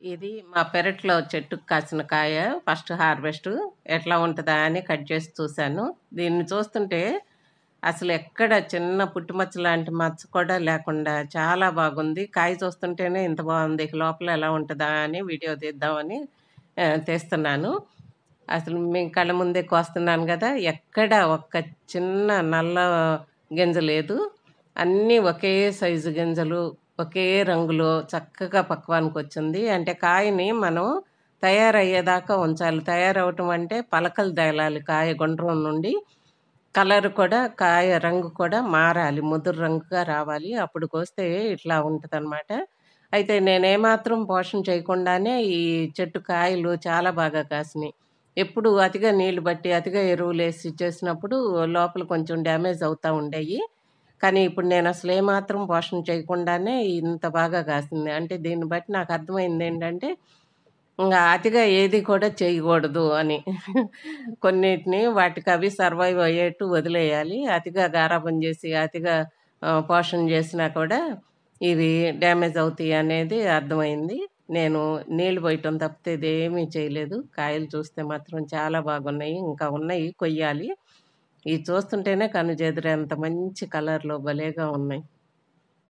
ఇది మా పెరట్లో చెట్టుకి కాసిన కాయ. ఫస్ట్ హార్వెస్టు. ఎట్లా ఉంటదా అని కట్ చేసి చూశాను. దీన్ని చూస్తుంటే అసలు ఎక్కడ చిన్న పుట్టుమచ్చ లాంటి మచ్చ కూడా లేకుండా చాలా బాగుంది. కాయ చూస్తుంటేనే ఇంత బాగుంది. ఇక లోపల ఎలా ఉంటదా అని వీడియో తీద్దామని తీస్తున్నాను. అసలు మీ కళ్ళ ముందే కోస్తున్నాను గదా! ఎక్కడ ఒక్క చిన్న నల్ల గింజ లేదు. అన్నీ ఒకే సైజు గింజలు, ఒకే రంగులో చక్కగా పక్వానికొచ్చింది. అంటే కాయని మనం తయారయ్యేదాకా ఉంచాలి. తయారవ్వటం అంటే పలకలు తేలాలి కాయ గుండ్రం నుండి. కలర్ కూడా కాయ రంగు కూడా మారాలి. ముదురు రంగుగా రావాలి. అప్పుడు కోస్తే ఇట్లా ఉంటదనమాట. అయితే నేనేమాత్రం పోషణ చేయకుండానే ఈ చెట్టు కాయలు చాలా బాగా కాసినియి. ఎప్పుడు అతిగా నీళ్లు బట్టి, అతిగా ఎరువులేసి చేసినప్పుడు లోపల కొంచెం డ్యామేజ్ అవుతా ఉండేయి. కానీ ఇప్పుడు నేనసలు ఏమాత్రం పోషణ చేయకుండానే ఇంత బాగా కాసింది. అంటే దీన్ని బట్టి నాకర్థమైందేంటంటే, అతిగా ఏది కూడా చేయకూడదు అని. కొన్నిటిని వాటికవి సర్వైవ్ అయ్యేట్టు వదిలేయాలి. అతిగా గారాబం చేసి, అతిగా పోషణ చేసినా కూడా ఇవి డ్యామేజ్ అవుతాయనేది అర్థమైంది. నేను నీళ్లు పోయటం తప్పితే ఇదేమీ చేయలేదు. కాయలు చూస్తే మాత్రం చాలా బాగున్నాయి. ఇంకా ఉన్నాయి కొయ్యాలి. ఇవి చూస్తుంటేనే కనుజెదురేంత మంచి కలర్‌లో భలేగా ఉన్నాయి.